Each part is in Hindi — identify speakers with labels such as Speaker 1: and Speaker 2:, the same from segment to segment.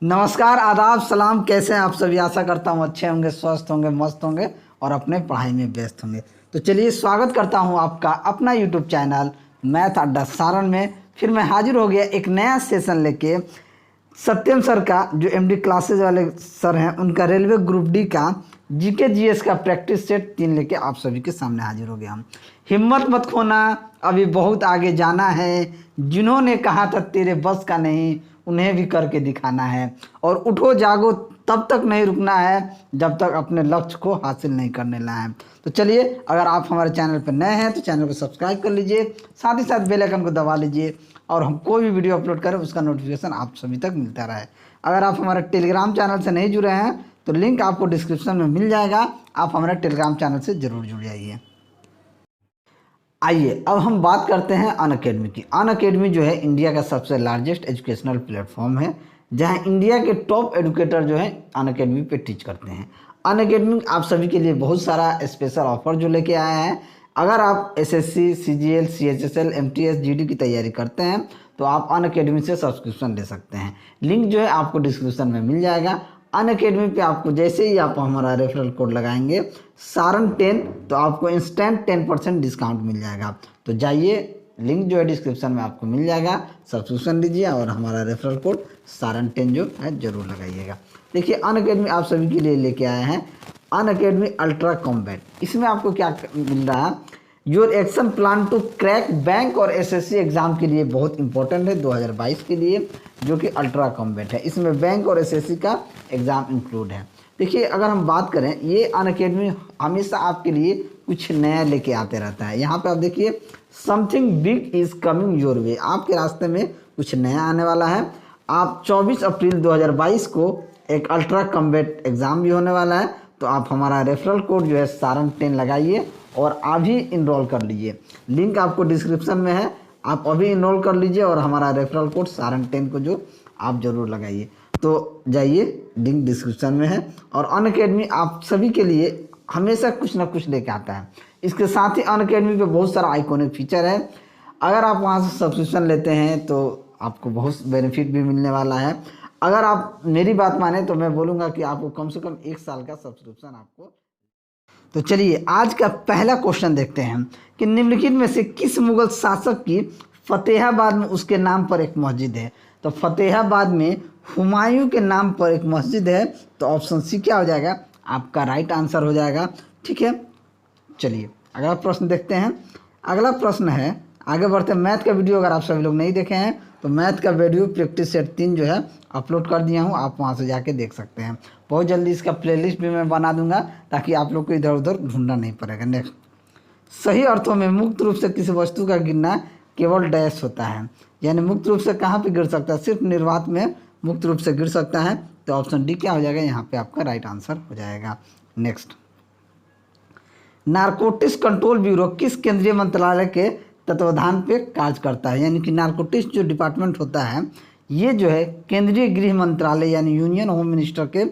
Speaker 1: नमस्कार, आदाब, सलाम। कैसे हैं आप सभी? आशा करता हूँ अच्छे होंगे, स्वस्थ होंगे, मस्त होंगे और अपने पढ़ाई में व्यस्त होंगे। तो चलिए स्वागत करता हूँ आपका अपना यूट्यूब चैनल मैथ अड्डा सारण में। फिर मैं हाजिर हो गया एक नया सेशन लेके। सत्यम सर का जो एमडी क्लासेज वाले सर हैं, उनका रेलवे ग्रुप डी का जीके जीएस का प्रैक्टिस सेट 3 लेके आप सभी के सामने हाजिर हो गया हम। हिम्मत मत खोना, अभी बहुत आगे जाना है। जिन्होंने कहा था तेरे बस का नहीं, उन्हें भी करके दिखाना है। और उठो जागो, तब तक नहीं रुकना है जब तक अपने लक्ष्य को हासिल नहीं कर लेना है। तो चलिए, अगर आप हमारे चैनल पर नए हैं तो चैनल को सब्सक्राइब कर लीजिए, साथ ही साथ बेल आइकन को दबा लीजिए और हम कोई भी वीडियो अपलोड करें उसका नोटिफिकेशन आप सभी तक मिलता रहे। अगर आप हमारे टेलीग्राम चैनल से नहीं जुड़े हैं तो लिंक आपको डिस्क्रिप्शन में मिल जाएगा, आप हमारे टेलीग्राम चैनल से ज़रूर जुड़ जाइए। आइए अब हम बात करते हैं अनअकैडमी की। अनअकैडमी जो है इंडिया का सबसे लार्जेस्ट एजुकेशनल प्लेटफॉर्म है, जहां इंडिया के टॉप एजुकेटर जो है अनअकैडमी पे टीच करते हैं। अनअकैडमी आप सभी के लिए बहुत सारा स्पेशल ऑफर जो लेके आया है। अगर आप SSC, CGL, CHSL, MTS, GD की तैयारी करते हैं तो आप अनअकैडमी से सब्सक्रिप्शन ले सकते हैं। लिंक जो है आपको डिस्क्रिप्शन में मिल जाएगा। अनअकैडमी पे आपको जैसे ही आप हमारा रेफरल कोड लगाएंगे सारण10, तो आपको इंस्टेंट 10% डिस्काउंट मिल जाएगा। तो जाइए, लिंक जो है डिस्क्रिप्शन में आपको मिल जाएगा, सब्सक्रिप्शन लीजिए और हमारा रेफरल कोड सारण10 जो है ज़रूर लगाइएगा। देखिए, अनअकैडमी आप सभी के लिए लेके आए हैं अनअकैडमी अल्ट्रा कॉम्बैट। इसमें आपको क्या मिल रहा है, your action plan to crack bank और एसएससी एग्जाम के लिए बहुत इंपॉर्टेंट है 2022 के लिए, जो कि अल्ट्रा कॉम्बैट है। इसमें बैंक और एसएससी का एग्ज़ाम इंक्लूड है। देखिए, अगर हम बात करें, ये अनअकैडमी हमेशा आपके लिए कुछ नया लेके आते रहता है। यहाँ पे आप देखिए, something big is coming your way, आपके रास्ते में कुछ नया आने वाला है। आप 24 अप्रैल 2022 को एक अल्ट्रा कॉम्बैट एग्ज़ाम भी होने वाला है। तो आप हमारा रेफरल कोड जो है सारण10 लगाइए और अभी इनरोल कर लीजिए। लिंक आपको डिस्क्रिप्शन में है, आप अभी इनरोल कर लीजिए और हमारा रेफरल कोड सारण10 को जो आप ज़रूर लगाइए। तो जाइए, लिंक डिस्क्रिप्शन में है। और अनअकैडमी आप सभी के लिए हमेशा कुछ ना कुछ लेके आता है। इसके साथ ही अनअकैडमी पे बहुत सारा आइकॉनिक फीचर है। अगर आप वहाँ से सब्सक्रिप्शन लेते हैं तो आपको बहुत बेनिफिट भी मिलने वाला है। अगर आप मेरी बात माने तो मैं बोलूँगा कि आपको कम से कम 1 साल का सब्सक्रिप्शन आपको। तो चलिए, आज का पहला क्वेश्चन देखते हैं कि निम्नलिखित में से किस मुगल शासक की फतेहाबाद में उसके नाम पर एक मस्जिद है। तो फतेहाबाद में हुमायूं के नाम पर एक मस्जिद है। तो ऑप्शन सी क्या हो जाएगा, आपका राइट आंसर हो जाएगा। ठीक है, चलिए अगला प्रश्न देखते हैं। अगला प्रश्न है, आगे बढ़ते हैं। मैथ का वीडियो अगर आप सभी लोग नहीं देखे हैं तो मैथ का वीडियो प्रैक्टिस सेट 3 जो है अपलोड कर दिया हूँ, आप वहाँ से जाके देख सकते हैं। बहुत जल्दी इसका प्लेलिस्ट भी मैं बना दूंगा ताकि आप लोग को इधर उधर ढूंढना नहीं पड़ेगा। नेक्स्ट, सही अर्थों में मुक्त रूप से किसी वस्तु का गिरना केवल डैश होता है, यानी मुक्त रूप से कहाँ पे गिर सकता है, सिर्फ निर्वात में मुक्त रूप से गिर सकता है। तो ऑप्शन डी क्या हो जाएगा, यहाँ पे आपका राइट आंसर हो जाएगा। नेक्स्ट, नारकोटिक्स कंट्रोल ब्यूरो किस केंद्रीय मंत्रालय के तत्वाधान पे कार्य करता है। यानी कि नारकोटिक्स जो डिपार्टमेंट होता है, ये जो है केंद्रीय गृह मंत्रालय यानी यूनियन होम मिनिस्टर के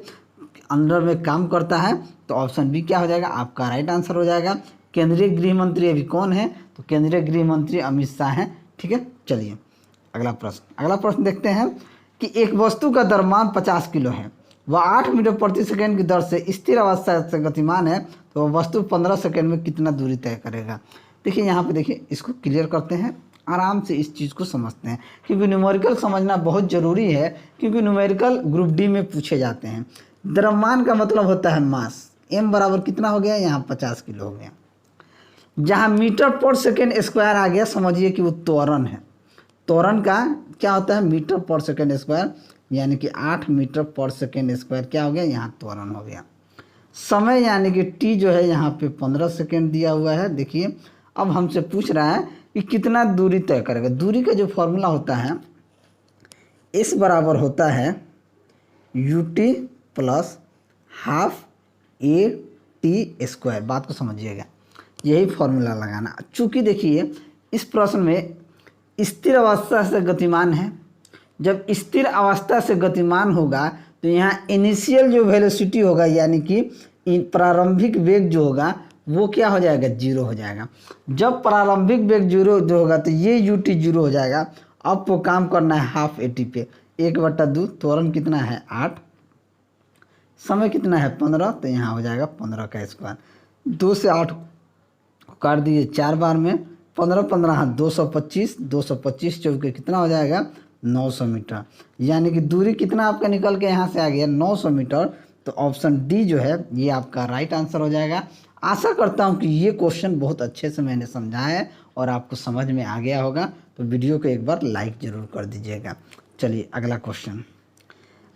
Speaker 1: अंडर में काम करता है। तो ऑप्शन बी क्या हो जाएगा, आपका राइट आंसर हो जाएगा। केंद्रीय गृह मंत्री अभी कौन है, तो केंद्रीय गृह मंत्री अमित शाह हैं। ठीक है, चलिए अगला प्रश्न देखते हैं कि एक वस्तु का द्रव्यमान 50 किलो है, वह 8 मीटर प्रति सेकेंड की दर से स्थिर अवस्था से गतिमान है, तो वह वस्तु 15 सेकेंड में कितना दूरी तय करेगा। देखिए, यहाँ पे देखिए, इसको क्लियर करते हैं, आराम से इस चीज़ को समझते हैं, क्योंकि न्यूमेरिकल समझना बहुत ज़रूरी है, क्योंकि न्यूमेरिकल ग्रुप डी में पूछे जाते हैं। द्रव्यमान का मतलब होता है मास, m बराबर कितना हो गया, यहाँ 50 किलो हो गया। जहाँ मीटर पर सेकेंड स्क्वायर आ गया, समझिए कि वो त्वरण है। त्वरण का क्या होता है, मीटर पर सेकेंड स्क्वायर, यानी कि 8 मीटर पर सेकेंड स्क्वायर क्या हो गया, यहाँ त्वरण हो गया। समय यानी कि t जो है यहाँ पे 15 सेकेंड दिया हुआ है। देखिए, अब हमसे पूछ रहा है कि कितना दूरी तय करेगा। दूरी का जो फॉर्मूला होता है, s बराबर होता है ut plus half a t square. बात को समझिएगा, यही फॉर्मूला लगाना। चूँकि देखिए, इस प्रश्न में स्थिर अवस्था से गतिमान है। जब स्थिर अवस्था से गतिमान होगा तो यहाँ इनिशियल जो वेलोसिटी होगा, यानी कि प्रारंभिक वेग जो होगा, वो क्या हो जाएगा, 0 हो जाएगा। जब प्रारंभिक वेग 0 जो होगा तो ये ut 0 हो जाएगा। अब वो काम करना है हाफ 80 पे, 1/2, त्वरण कितना है 8, समय कितना है 15, तो यहाँ हो जाएगा 15 का स्क्वायर। 2 से 8 काट दिए 4 बार में, 15 15 हाथ 225, 225 चौके कितना हो जाएगा 900 मीटर। यानी कि दूरी कितना आपका निकल के यहाँ से आ गया 900 मीटर। तो ऑप्शन डी जो है ये आपका राइट आंसर हो जाएगा। आशा करता हूँ कि ये क्वेश्चन बहुत अच्छे से मैंने समझाया है और आपको समझ में आ गया होगा। तो वीडियो को एक बार लाइक ज़रूर कर दीजिएगा। चलिए अगला क्वेश्चन।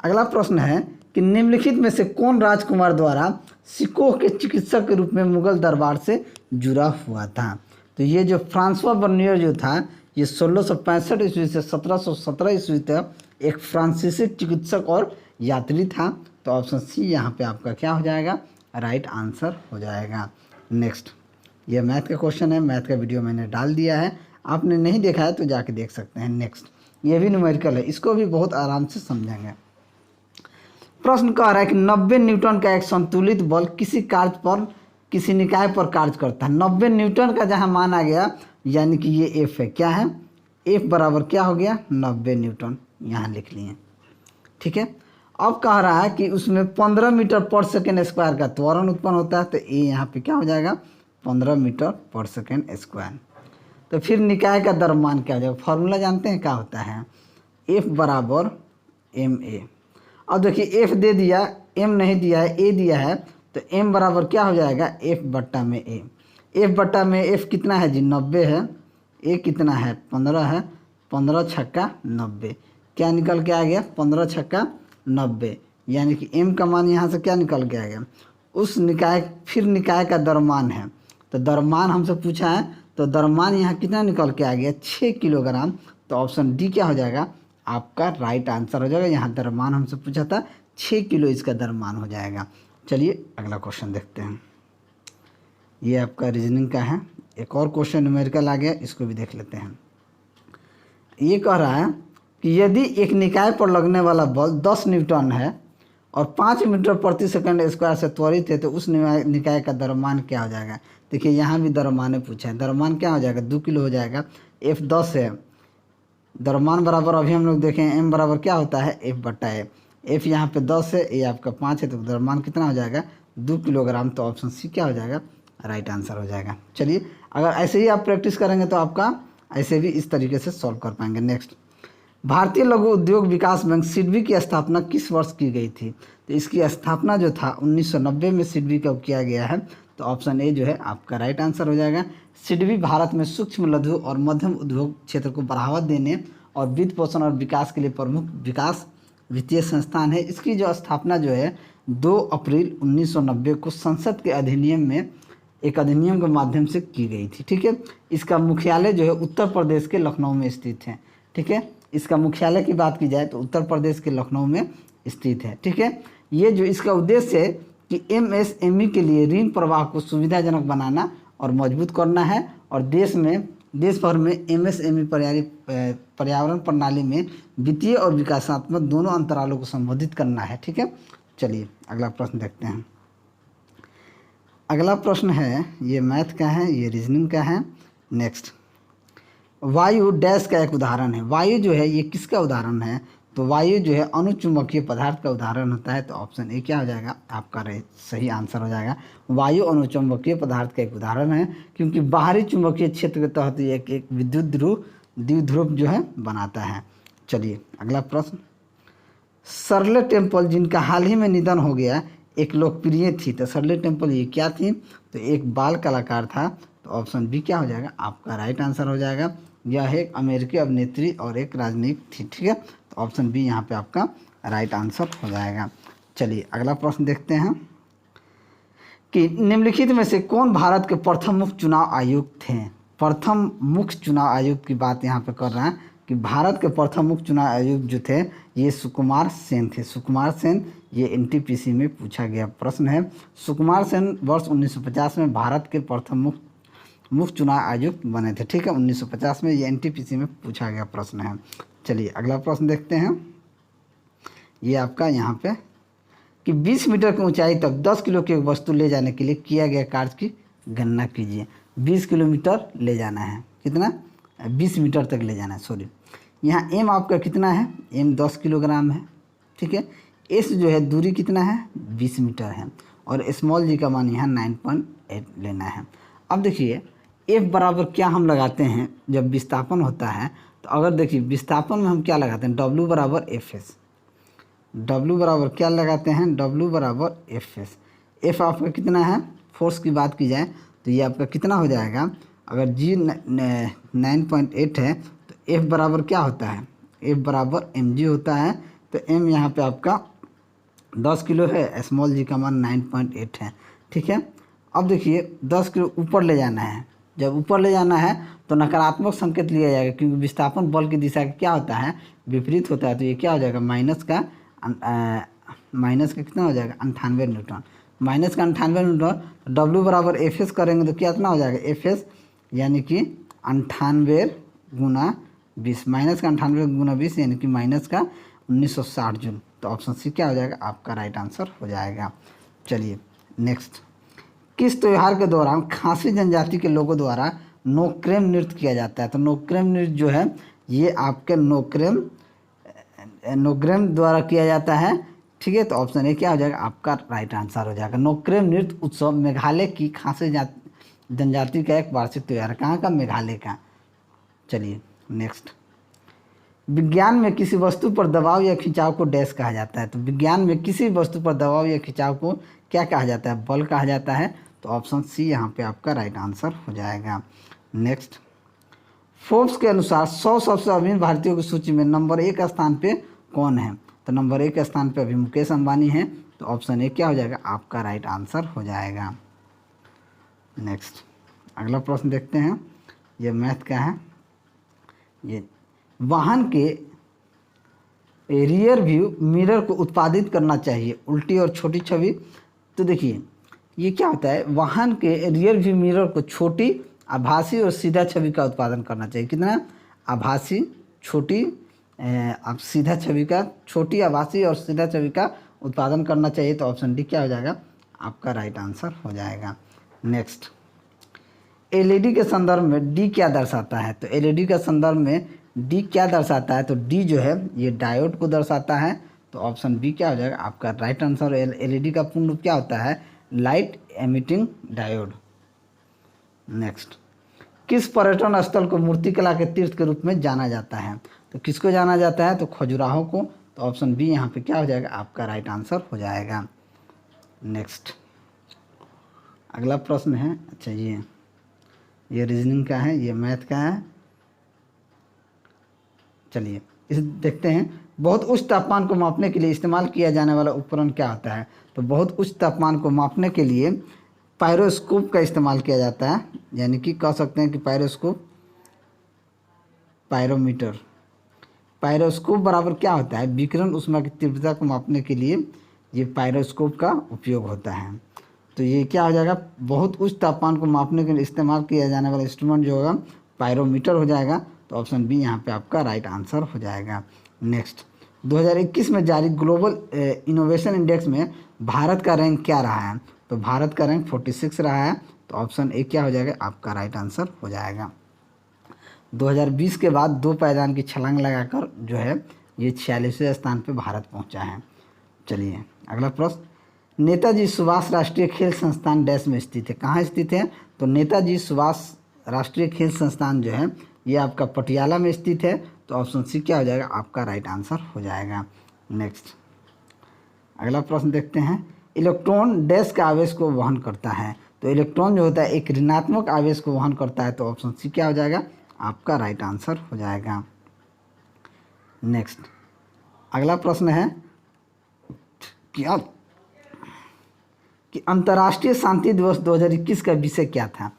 Speaker 1: अगला प्रश्न है कि निम्नलिखित में से कौन राजकुमार द्वारा सिकोह के चिकित्सक के रूप में मुगल दरबार से जुड़ा हुआ था। तो ये जो फ्रांसवा बर्नियर जो था ये 1665 ईस्वी से 1717 ईस्वी तक एक फ्रांसीसी चिकित्सक और यात्री था। तो ऑप्शन सी यहाँ पे आपका क्या हो जाएगा राइट आंसर हो जाएगा। नेक्स्ट, ये मैथ का क्वेश्चन है। मैथ का वीडियो मैंने डाल दिया है, आपने नहीं देखा है तो जाके देख सकते हैं। नेक्स्ट, ये भी न्यूमेरिकल है, इसको भी बहुत आराम से समझेंगे। प्रश्न कह रहा है कि 90 न्यूटन का एक संतुलित बल किसी कार्य पर किसी निकाय पर कार्य करता है। 90 न्यूटन का जहां मान आ गया यानी कि ये एफ है, क्या है एफ बराबर क्या हो गया 90 न्यूटन, यहाँ लिख लिए। ठीक है, अब कह रहा है कि उसमें 15 मीटर पर सेकेंड स्क्वायर का त्वरण उत्पन्न होता है। तो ये यहाँ पे क्या हो जाएगा 15 मीटर पर सेकेंड स्क्वायर। तो फिर निकाय का द्रव्यमान क्या हो जाएगा, फॉर्मूला जानते हैं क्या होता है, एफ बराबर एम ए। अब देखिए एफ दे दिया, एम नहीं दिया है, ए दिया है। तो एम बराबर क्या हो जाएगा एफ बट्टा में ए। एफ बट्टा में एफ कितना है जी 90 है, ए कितना है 15 है, 15 छक्का 90, क्या निकल के आ गया 15 छक्का 90। यानी कि एम का मान यहाँ से क्या निकल के आ गया उस निकाय, फिर निकाय का द्रव्यमान है। तो द्रव्यमान हमसे पूछा है, तो द्रव्यमान यहाँ कितना निकल के आ गया 6 किलोग्राम। तो ऑप्शन डी क्या हो जाएगा आपका राइट आंसर हो जाएगा। यहाँ द्रव्यमान हमसे पूछा था 6 किलो इसका द्रव्यमान हो जाएगा। चलिए अगला क्वेश्चन देखते हैं, ये आपका रीजनिंग का है। एक और क्वेश्चन न्यूमेरिकल आ गया, इसको भी देख लेते हैं। ये कह रहा है कि यदि एक निकाय पर लगने वाला बल 10 न्यूटन है और 5 मीटर प्रति सेकंड स्क्वायर से त्वरित है, तो उस निकाय का द्रव्यमान क्या हो जाएगा। देखिए यहाँ भी द्रव्यमान पूछा है, द्रव्यमान क्या हो जाएगा 2 किलो हो जाएगा। एफ 10 है, द्रव्यमान बराबर अभी हम लोग देखें एम बराबर क्या होता है एफ बट्टा ए। एफ यहाँ पे 10 है, ए आपका 5 है, तो द्रव्यमान कितना हो जाएगा 2 किलोग्राम। तो ऑप्शन सी क्या हो जाएगा राइट आंसर हो जाएगा। चलिए अगर ऐसे ही आप प्रैक्टिस करेंगे तो आपका ऐसे भी इस तरीके से सॉल्व कर पाएंगे। नेक्स्ट, भारतीय लघु उद्योग विकास बैंक सिडबी की स्थापना किस वर्ष की गई थी। तो इसकी स्थापना जो था 1990 में सिडबी का किया गया है। तो ऑप्शन ए जो है आपका राइट आंसर हो जाएगा। सिडबी भारत में सूक्ष्म लघु और मध्यम उद्योग क्षेत्र को बढ़ावा देने और वित्त पोषण और विकास के लिए प्रमुख विकास वित्तीय संस्थान है। इसकी जो स्थापना जो है 2 अप्रैल 1990 को संसद के अधिनियम में एक अधिनियम के माध्यम से की गई थी। ठीक है, इसका मुख्यालय जो है उत्तर प्रदेश के लखनऊ में स्थित है। ठीक है, इसका मुख्यालय की बात की जाए तो उत्तर प्रदेश के लखनऊ में स्थित है। ठीक है, ये जो इसका उद्देश्य है कि एमएसएमई के लिए ऋण प्रवाह को सुविधाजनक बनाना और मजबूत करना है और देश भर में एमएसएमई पर्यावरण प्रणाली में वित्तीय और विकासात्मक दोनों अंतरालों को संबोधित करना है। ठीक है, चलिए अगला प्रश्न देखते हैं। अगला प्रश्न है, ये मैथ का है, ये रीजनिंग का है। नेक्स्ट, वायु डैश का एक उदाहरण है। वायु जो है ये किसका उदाहरण है, तो वायु जो है अनुचुंबकीय पदार्थ का उदाहरण होता है। तो ऑप्शन ए क्या हो जाएगा आपका सही आंसर हो जाएगा। वायु अनुचुंबकीय पदार्थ का एक उदाहरण है क्योंकि बाहरी चुंबकीय क्षेत्र के तहत एक विद्युत द्विध्रुव जो है बनाता है। चलिए अगला प्रश्न, शर्ले टेम्पल जिनका हाल ही में निधन हो गया एक लोकप्रिय थी। तो शर्ले टेम्पल ये क्या थी, तो एक बाल कलाकार था। तो ऑप्शन बी क्या हो जाएगा आपका राइट आंसर हो जाएगा। यह एक अमेरिकी अभिनेत्री और एक राजनीतिक थी। ठीक है, तो ऑप्शन बी यहाँ पे आपका राइट आंसर हो जाएगा। चलिए अगला प्रश्न देखते हैं कि निम्नलिखित में से कौन भारत के प्रथम मुख्य चुनाव आयुक्त थे। प्रथम मुख्य चुनाव आयुक्त की बात यहाँ पे कर रहा है कि भारत के प्रथम मुख्य चुनाव आयुक्त जो थे ये सुकुमार सेन थे। सुकुमार सेन, ये एनटीपीसी में पूछा गया प्रश्न है। सुकुमार सेन वर्ष 1950 में भारत के प्रथम मुख्य चुनाव आयुक्त बने थे। ठीक है, 1950 में, ये एनटीपीसी में पूछा गया प्रश्न है। चलिए अगला प्रश्न देखते हैं। ये आपका यहाँ पे कि 20 मीटर की ऊंचाई तक 10 किलो की वस्तु ले जाने के लिए किया गया कार्य की गणना कीजिए। 20 किलोमीटर ले जाना है, कितना 20 मीटर तक ले जाना है, सॉरी यहाँ एम आपका कितना है, एम 10 किलोग्राम है, ठीक है। एस जो है दूरी कितना है, 20 मीटर है, और स्मॉल जी का मान यहाँ 9.8 लेना है। अब देखिए एफ बराबर क्या हम लगाते हैं जब विस्थापन होता है, तो अगर देखिए विस्थापन में हम क्या लगाते हैं, डब्ल्यू बराबर एफ एस, डब्ल्यू बराबर क्या लगाते हैं, डब्ल्यू बराबर एफ एस। एफ आपका कितना है, फोर्स की बात की जाए तो ये आपका कितना हो जाएगा, अगर जी 9.8 है तो एफ बराबर क्या होता है, एफ बराबर एम जी होता है। तो एम यहाँ पे आपका 10 किलो है, स्मॉल जी का मान 9.8 है, ठीक है। अब देखिए 10 किलो ऊपर ले जाना है, जब ऊपर ले जाना है तो नकारात्मक संकेत लिया जाएगा, क्योंकि विस्थापन बल की दिशा क्या होता है, विपरीत होता है। तो ये क्या हो जाएगा, माइनस का कितना हो जाएगा, 98 न्यूटन, माइनस का 98 न्यूटन। डब्ल्यू बराबर एफ एस करेंगे तो क्या इतना हो जाएगा, एफ एस यानी कि 98 गुना 20, माइनस का 98 गुना 20 यानी कि माइनस का 1960 जूल। तो ऑप्शन सी क्या हो जाएगा, आपका राइट आंसर हो जाएगा। चलिए नेक्स्ट, किस त्योहार के दौरान खासी जनजाति के लोगों द्वारा नोक्रेम नृत्य किया जाता है। तो नोक्रेम नृत्य जो है ये आपके नोक्रेम द्वारा किया जाता है, ठीक है। तो ऑप्शन ए क्या हो जाएगा, आपका राइट आंसर हो जाएगा। नोक्रेम नृत्य उत्सव मेघालय की खासी जनजाति का एक वार्षिक त्यौहार है, कहाँ का, मेघालय का। चलिए नेक्स्ट, विज्ञान में किसी वस्तु पर दबाव या खिंचाव को डैश कहा जाता है। तो विज्ञान में किसी वस्तु पर दबाव या खिंचाव को क्या कहा जाता है, बल कहा जाता है। तो ऑप्शन सी यहाँ पे आपका राइट आंसर हो जाएगा। नेक्स्ट, फोर्ब्स के अनुसार 100 सबसे अमीर भारतीयों की सूची में नंबर 1 स्थान पे कौन है। तो नंबर 1 स्थान पे अभी मुकेश अंबानी है। तो ऑप्शन ए क्या हो जाएगा, आपका राइट आंसर हो जाएगा। नेक्स्ट, अगला प्रश्न देखते हैं, ये मैथ का है। ये वाहन के रियर व्यू मिरर को उत्पादित करना चाहिए, उल्टी और छोटी छवि। तो देखिए ये क्या होता है, वाहन के रियर व्यू मिरर को छोटी, आभासी और सीधा छवि का उत्पादन करना चाहिए। कितना, आभासी, छोटी, अब सीधा छवि का, छोटी, आभासी और सीधा छवि का उत्पादन करना चाहिए। तो ऑप्शन डी क्या हो जाएगा, आपका राइट आंसर हो जाएगा। नेक्स्ट, एलईडी के संदर्भ में डी क्या दर्शाता है। तो एलईडी के संदर्भ में डी क्या दर्शाता है, तो डी जो है ये डायोड को दर्शाता है। तो ऑप्शन बी क्या हो जाएगा, आपका राइट आंसर। एलईडी का पूर्ण रूप क्या होता है, लाइट एमिटिंग डायोड। नेक्स्ट, किस पर्यटन स्थल को मूर्तिकला के तीर्थ के रूप में जाना जाता है। तो किसको जाना जाता है, तो खजुराहो को। तो ऑप्शन बी यहाँ पे क्या हो जाएगा, आपका राइट आंसर हो जाएगा। नेक्स्ट, अगला प्रश्न है, अच्छा ये रीजनिंग का है, ये मैथ का है। चलिए इसे देखते हैं। बहुत उच्च तापमान को मापने के लिए इस्तेमाल किया जाने वाला उपकरण क्या होता है। तो बहुत उच्च तापमान को मापने के लिए पायरोस्कोप का इस्तेमाल किया जाता है, यानी कि कह सकते हैं कि पायरोस्कोप, पायरोमीटर। पायरोस्कोप बराबर क्या होता है, विकिरण ऊष्मा की तीव्रता को मापने के लिए ये पायरोस्कोप का उपयोग होता है। तो ये क्या हो जाएगा, बहुत उच्च तापमान को मापने के लिए इस्तेमाल किया जाने वाला इंस्ट्रूमेंट जो होगा पायरोमीटर हो जाएगा। तो ऑप्शन बी यहाँ पे आपका राइट आंसर हो जाएगा। नेक्स्ट, 2021 में जारी ग्लोबल इनोवेशन इंडेक्स में भारत का रैंक क्या रहा है। तो भारत का रैंक 46 रहा है। तो ऑप्शन ए क्या हो जाएगा, आपका राइट आंसर हो जाएगा। 2020 के बाद 2 पायदान की छलांग लगाकर जो है ये 46वें स्थान पे भारत पहुंचा है। चलिए अगला प्रश्न, नेताजी सुभाष राष्ट्रीय खेल संस्थान डैश में स्थित है, कहाँ स्थित है। तो नेताजी सुभाष राष्ट्रीय खेल संस्थान जो है ये आपका पटियाला में स्थित है। तो ऑप्शन सी क्या हो जाएगा, आपका राइट आंसर हो जाएगा। नेक्स्ट, अगला प्रश्न देखते हैं, इलेक्ट्रॉन डैश का आवेश को वहन करता है। तो इलेक्ट्रॉन जो होता है एक ऋणात्मक आवेश को वहन करता है। तो ऑप्शन सी क्या हो जाएगा, आपका राइट आंसर हो जाएगा। नेक्स्ट, अगला प्रश्न है कि अंतर्राष्ट्रीय शांति दिवस 2021 का विषय क्या था।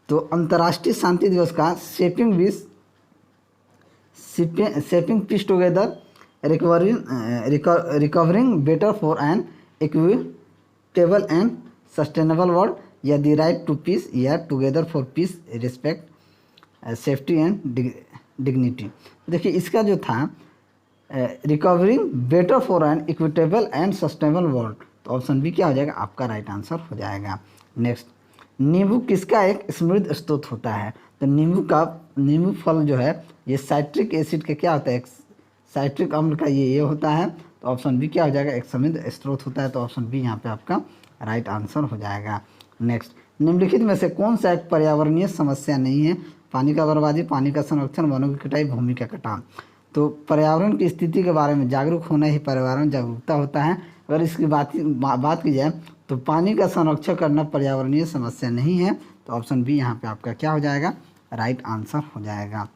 Speaker 1: तो अंतर्राष्ट्रीय शांति दिवस का shaping peace together, recovering better for an equitable and sustainable world, या द राइट टू पीस, या together for peace, respect, safety and dignity. देखिए इसका जो था recovering better for an equitable and sustainable world. तो ऑप्शन बी क्या हो जाएगा, आपका राइट आंसर हो जाएगा। नेक्स्ट, नींबू किसका एक समृद्ध स्रोत होता है। तो नींबू फल जो है ये साइट्रिक एसिड का क्या होता है, एक साइट्रिक अम्ल का ये होता है। तो ऑप्शन बी क्या हो जाएगा, एक समृद्ध स्रोत होता है। तो ऑप्शन बी यहाँ पे आपका राइट आंसर हो जाएगा। नेक्स्ट, निम्नलिखित में से कौन सा एक पर्यावरणीय समस्या नहीं है? पानी का बर्बादी, पानी का संरक्षण, वनों की कटाई, भूमि का कटाव। तो पर्यावरण की स्थिति के बारे में जागरूक होना ही पर्यावरण जागरूकता होता है। अगर इसकी बात की जाए तो पानी का संरक्षण करना पर्यावरणीय समस्या नहीं है। तो ऑप्शन बी यहाँ पे आपका क्या हो जाएगा, राइट आंसर हो जाएगा।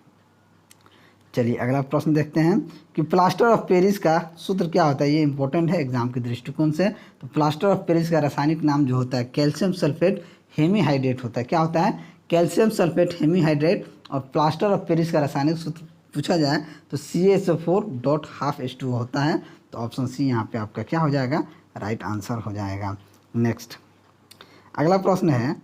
Speaker 1: चलिए अगला प्रश्न देखते हैं कि प्लास्टर ऑफ पेरिस का सूत्र क्या होता है। ये इंपॉर्टेंट है एग्जाम के दृष्टिकोण से। तो प्लास्टर ऑफ पेरिस का रासायनिक नाम जो होता है कैल्शियम सल्फेट हेमीहाइड्रेट होता है। क्या होता है, कैल्शियम सल्फेट हेमीहाइड्रेट। और प्लास्टर ऑफ पेरिस का रासायनिक सूत्र पूछा जाए तो CaSO4.12H2 होता है। तो ऑप्शन सी यहाँ पे आपका क्या हो जाएगा, राइट आंसर हो जाएगा। नेक्स्ट, अगला प्रश्न है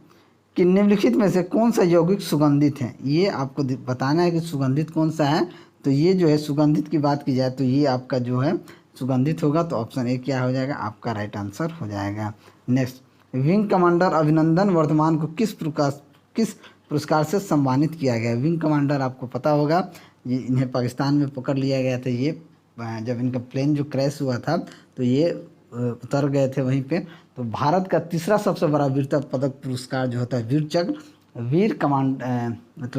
Speaker 1: कि निम्नलिखित में से कौन सा यौगिक सुगंधित है। ये आपको बताना है कि सुगंधित कौन सा है। तो ये जो है सुगंधित की बात की जाए तो ये आपका जो है सुगंधित होगा। तो ऑप्शन ए क्या हो जाएगा, आपका राइट आंसर हो जाएगा। Next, wing commander Abhinandan Varthaman को किस पुरस्कार से सम्मानित किया गया। विंग कमांडर आपको पता होगा, ये इन्हें पाकिस्तान में पकड़ लिया गया था। ये जब इनका प्लेन जो क्रैश हुआ था तो ये उतर गए थे वहीं पे। तो भारत का तीसरा सबसे बड़ा वीरता पदक पुरस्कार जो होता है वीर चक्र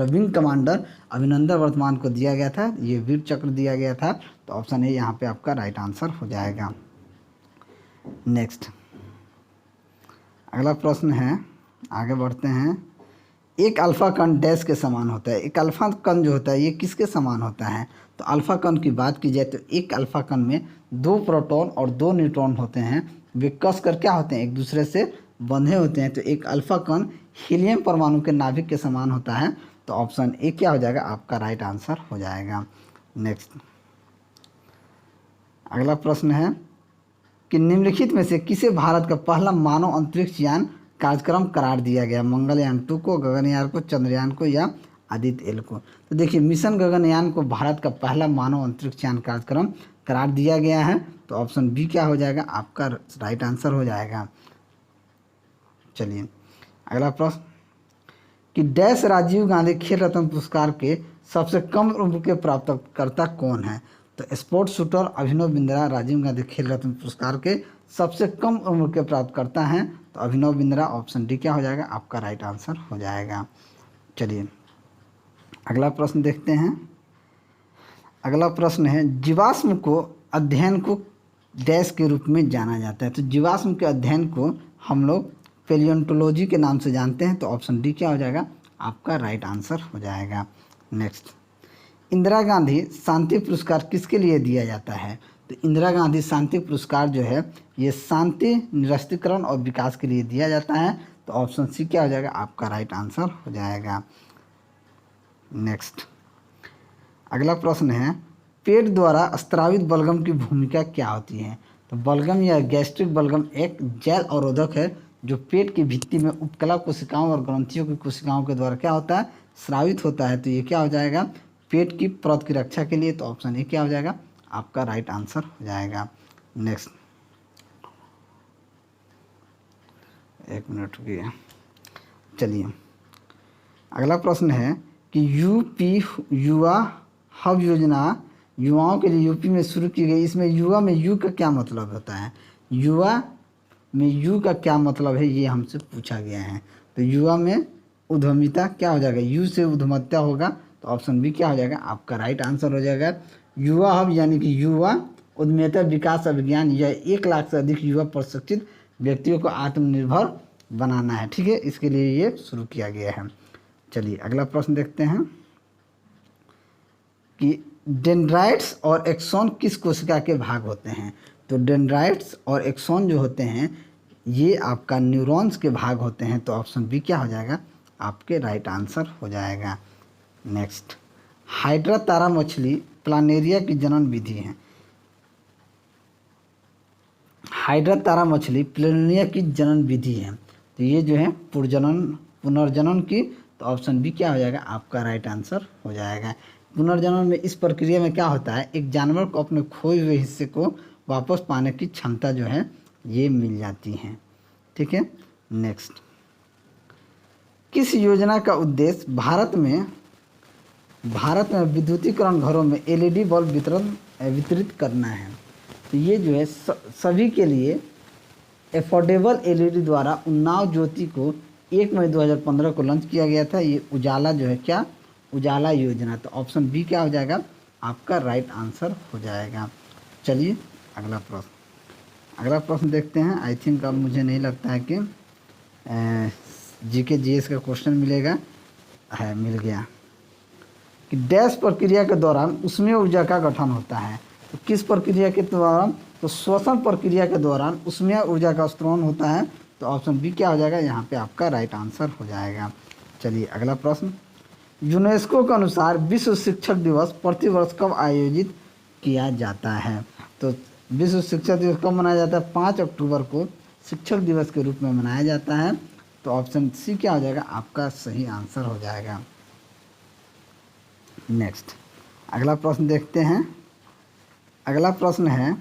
Speaker 1: विंग कमांडर अभिनंदन वर्धमान को दिया गया था। ये वीर चक्र दिया गया था। तो ऑप्शन ए यहाँ पे आपका राइट आंसर हो जाएगा। नेक्स्ट, अगला प्रश्न है, आगे बढ़ते हैं। एक अल्फा कण डैश के समान होता है। एक अल्फा कण जो होता है ये किसके समान होता है। तो अल्फा कण की बात की जाए तो एक अल्फा कण में 2 प्रोटॉन और 2 न्यूट्रॉन होते हैं। वे कस कर क्या होते हैं, एक दूसरे से बंधे होते हैं। तो एक अल्फा कण हीलियम परमाणु के नाभिक के समान होता है। तो ऑप्शन ए क्या हो जाएगा, आपका राइट आंसर हो जाएगा। नेक्स्ट, अगला प्रश्न है कि निम्नलिखित में से किसे भारत का पहला मानव अंतरिक्ष यान कार्यक्रम करार दिया गया। मंगलयान 2 को, गगनयान को, चंद्रयान को या आदित्य एल को। तो देखिए मिशन गगनयान को भारत का पहला मानव अंतरिक्ष यान कार्यक्रम करार दिया गया है। तो ऑप्शन बी क्या हो जाएगा, आपका राइट आंसर हो जाएगा। चलिए अगला प्रश्न कि डैश राजीव गांधी खेल रत्न पुरस्कार के सबसे कम उम्र के प्राप्तकर्ता कौन है। तो स्पोर्ट्स शूटर अभिनव बिंद्रा राजीव गांधी खेल रत्न पुरस्कार के सबसे कम उम्र के प्राप्तकर्ता हैं। तो अभिनव बिंद्रा, ऑप्शन डी क्या हो जाएगा, आपका राइट आंसर हो जाएगा। चलिए अगला प्रश्न देखते हैं। अगला प्रश्न है जीवाश्म को अध्ययन को डैश के रूप में जाना जाता है। तो जीवाश्म के अध्ययन को हम लोग पेलियोंटोलॉजी के नाम से जानते हैं। तो ऑप्शन डी क्या हो जाएगा, आपका राइट आंसर हो जाएगा। नेक्स्ट, इंदिरा गांधी शांति पुरस्कार किसके लिए दिया जाता है। तो इंदिरा गांधी शांति पुरस्कार जो है ये शांति, निरस्त्रीकरण और विकास के लिए दिया जाता है। तो ऑप्शन सी क्या हो जाएगा, आपका राइट आंसर हो जाएगा। नेक्स्ट, अगला प्रश्न है पेट द्वारा स्त्रावित बलगम की भूमिका क्या होती है। तो बलगम या गैस्ट्रिक बलगम एक जैव अवरोधक है जो पेट की भित्ति में उपकला कोशिकाओं और ग्रंथियों की कोशिकाओं के द्वारा क्या होता है, स्रावित होता है। तो ये क्या हो जाएगा, पेट की परत की रक्षा के लिए। तो ऑप्शन ए क्या हो जाएगा, आपका राइट आंसर हो जाएगा। नेक्स्ट, एक मिनट रुकिए। चलिए अगला प्रश्न है कि यूपी युवा हब योजना युवाओं के लिए यूपी में शुरू की गई। इसमें युवा में यू का क्या मतलब होता है, युवा में यू का क्या मतलब है, ये हमसे पूछा गया है। तो युवा में उद्यमिता क्या हो जाएगा, यू से उद्यमिता होगा। तो ऑप्शन बी क्या हो जाएगा, आपका राइट आंसर हो जाएगा। युवा हब यानी कि युवा उद्यमिता विकास अभियान, यह 1 लाख से अधिक युवा प्रशिक्षित व्यक्तियों को आत्मनिर्भर बनाना है। ठीक है, इसके लिए ये शुरू किया गया है। चलिए अगला प्रश्न देखते हैं कि डेंड्राइट्स और एक्सॉन किस कोशिका के भाग होते हैं। तो डेंड्राइट्स और एक्सॉन जो होते हैं ये आपका न्यूरॉन्स के भाग होते हैं। तो ऑप्शन बी क्या हो जाएगा, आपके राइट आंसर हो जाएगा। नेक्स्ट, हाइड्रा तारा मछली प्लानेरिया की जनन विधि है। हाइड्रा तारा मछली प्लानेरिया की जनन विधि है। तो ये जो है पुनर्जनन की। तो ऑप्शन बी क्या हो जाएगा, आपका राइट आंसर हो जाएगा। पुनर्जनन में इस प्रक्रिया में क्या होता है, एक जानवर को अपने खोए हुए हिस्से को वापस पाने की क्षमता जो है ये मिल जाती है। ठीक है। नेक्स्ट, किस योजना का उद्देश्य भारत में विद्युतीकरण घरों में एलईडी बल्ब वितरित करना है। तो ये जो है सभी के लिए एफोर्डेबल एलईडी द्वारा उन्नाव ज्योति को 1 मई 2015 को लॉन्च किया गया था। ये उजाला जो है क्या, उजाला योजना। तो ऑप्शन बी क्या हो जाएगा, आपका राइट आंसर हो जाएगा। चलिए अगला प्रश्न देखते हैं। आई थिंक अब मुझे नहीं लगता है कि जीके जीएस का क्वेश्चन मिलेगा। मिल गया कि डैश प्रक्रिया के दौरान उसमें ऊर्जा का गठन होता है। तो किस प्रक्रिया के दौरान, तो श्वसन प्रक्रिया के दौरान उसमें ऊर्जा का स्त्रोण होता है। तो ऑप्शन बी क्या हो जाएगा, यहाँ पे आपका राइट आंसर हो जाएगा। चलिए अगला प्रश्न, यूनेस्को के अनुसार विश्व शिक्षक दिवस प्रतिवर्ष कब आयोजित किया जाता है। तो विश्व शिक्षक दिवस कब मनाया जाता है, 5 अक्टूबर को शिक्षक दिवस के रूप में मनाया जाता है। तो ऑप्शन सी क्या हो जाएगा, आपका सही आंसर हो जाएगा। नेक्स्ट अगला प्रश्न देखते हैं। अगला प्रश्न है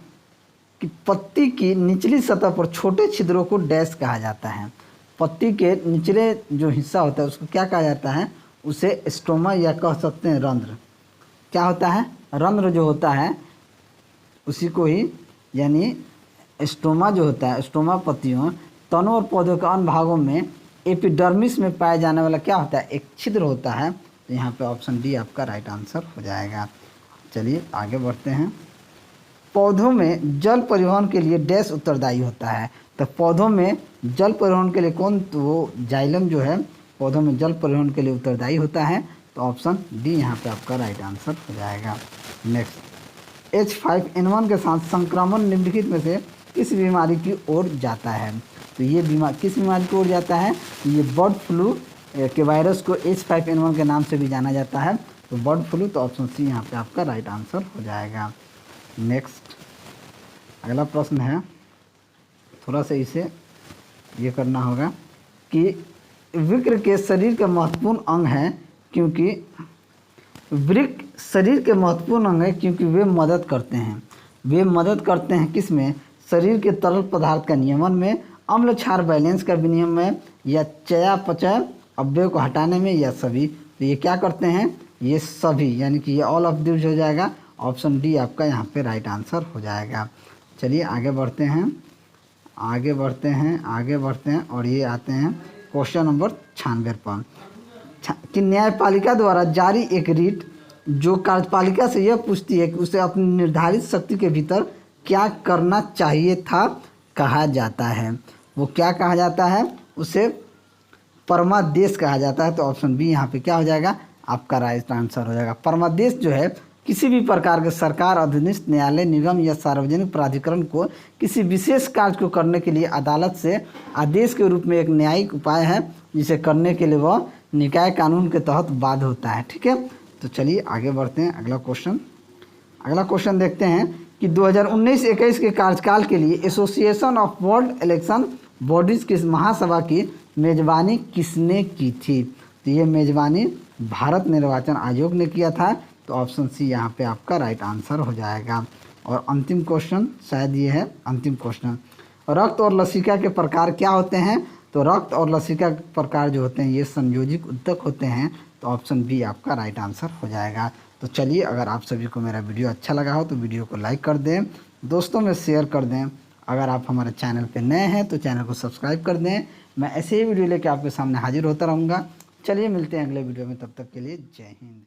Speaker 1: कि पत्ती की निचली सतह पर छोटे छिद्रों को डैश कहा जाता है। पत्ती के निचले जो हिस्सा होता है उसको क्या कहा जाता है, उसे स्टोमा या कह सकते हैं रंध्र। क्या होता है, रंध्र जो होता है उसी को ही, यानी स्टोमा जो होता है, स्टोमा पत्तियों, तनों और पौधों के अन्य भागों में एपिडर्मिस में पाया जाने वाला क्या होता है, एक छिद्र होता है। तो यहाँ पे ऑप्शन डी आपका राइट आंसर हो जाएगा। चलिए आगे बढ़ते हैं। पौधों में जल परिवहन के लिए डैश उत्तरदायी होता है। तो पौधों में जल परिवहन के लिए कौन, तो वो जाइलम जो है पौधों में जल परिवहन के लिए उत्तरदायी होता है। तो ऑप्शन डी यहाँ पे आपका राइट आंसर हो जाएगा। नेक्स्ट, H5N1 के साथ संक्रमण निम्नलिखित में से किस बीमारी की ओर जाता है। तो ये किस बीमारी की ओर जाता है, ये बर्ड फ्लू के वायरस को H5N1 के नाम से भी जाना जाता है। तो बर्ड फ्लू, तो ऑप्शन सी यहाँ पे आपका राइट आंसर हो जाएगा। नेक्स्ट अगला प्रश्न है, थोड़ा सा इसे ये करना होगा कि वृक्क के शरीर के महत्वपूर्ण अंग हैं, क्योंकि वृक्क शरीर के महत्वपूर्ण अंग है क्योंकि वे मदद करते हैं किस में, शरीर के तरल पदार्थ का नियमन में, अम्ल क्षार बैलेंस का विनियमन में, या चयापचय अवयव को हटाने में, या सभी। तो ये क्या करते हैं, ये सभी, यानी कि ये ऑल ऑफ दिस हो जाएगा। ऑप्शन डी आपका यहाँ पे राइट आंसर हो जाएगा। चलिए आगे बढ़ते हैं और ये आते हैं क्वेश्चन नंबर 96 पर कि न्यायपालिका द्वारा जारी एक रीट जो कार्यपालिका से यह पूछती है कि उसे अपनी निर्धारित शक्ति के भीतर क्या करना चाहिए था, कहा जाता है। वो क्या कहा जाता है, उसे परमादेश कहा जाता है। तो ऑप्शन बी यहाँ पे क्या हो जाएगा, आपका राइट आंसर हो जाएगा। परमादेश जो है किसी भी प्रकार के सरकार, अधीनस्थ न्यायालय, निगम या सार्वजनिक प्राधिकरण को किसी विशेष कार्य को करने के लिए अदालत से आदेश के रूप में एक न्यायिक उपाय है, जिसे करने के लिए वह निकाय कानून के तहत बाध्य होता है। ठीक है, तो चलिए आगे बढ़ते हैं। अगला क्वेश्चन देखते हैं कि 2019-21 के कार्यकाल के लिए association of world election bodies की महासभा की मेजबानी किसने की थी। तो ये मेजबानी भारत निर्वाचन आयोग ने किया था। तो ऑप्शन सी यहाँ पे आपका राइट आंसर हो जाएगा। और अंतिम क्वेश्चन, शायद ये है अंतिम क्वेश्चन, रक्त और लसिका के प्रकार क्या होते हैं। तो रक्त और लसिका के प्रकार जो होते हैं ये संयोजित ऊतक होते हैं। तो ऑप्शन बी आपका राइट आंसर हो जाएगा। तो चलिए, अगर आप सभी को मेरा वीडियो अच्छा लगा हो तो वीडियो को लाइक कर दें, दोस्तों में शेयर कर दें। अगर आप हमारे चैनल पर नए हैं तो चैनल को सब्सक्राइब कर दें। मैं ऐसे ही वीडियो लेकर आपके सामने हाजिर होता रहूँगा। चलिए मिलते हैं अगले वीडियो में, तब तक के लिए जय हिंद।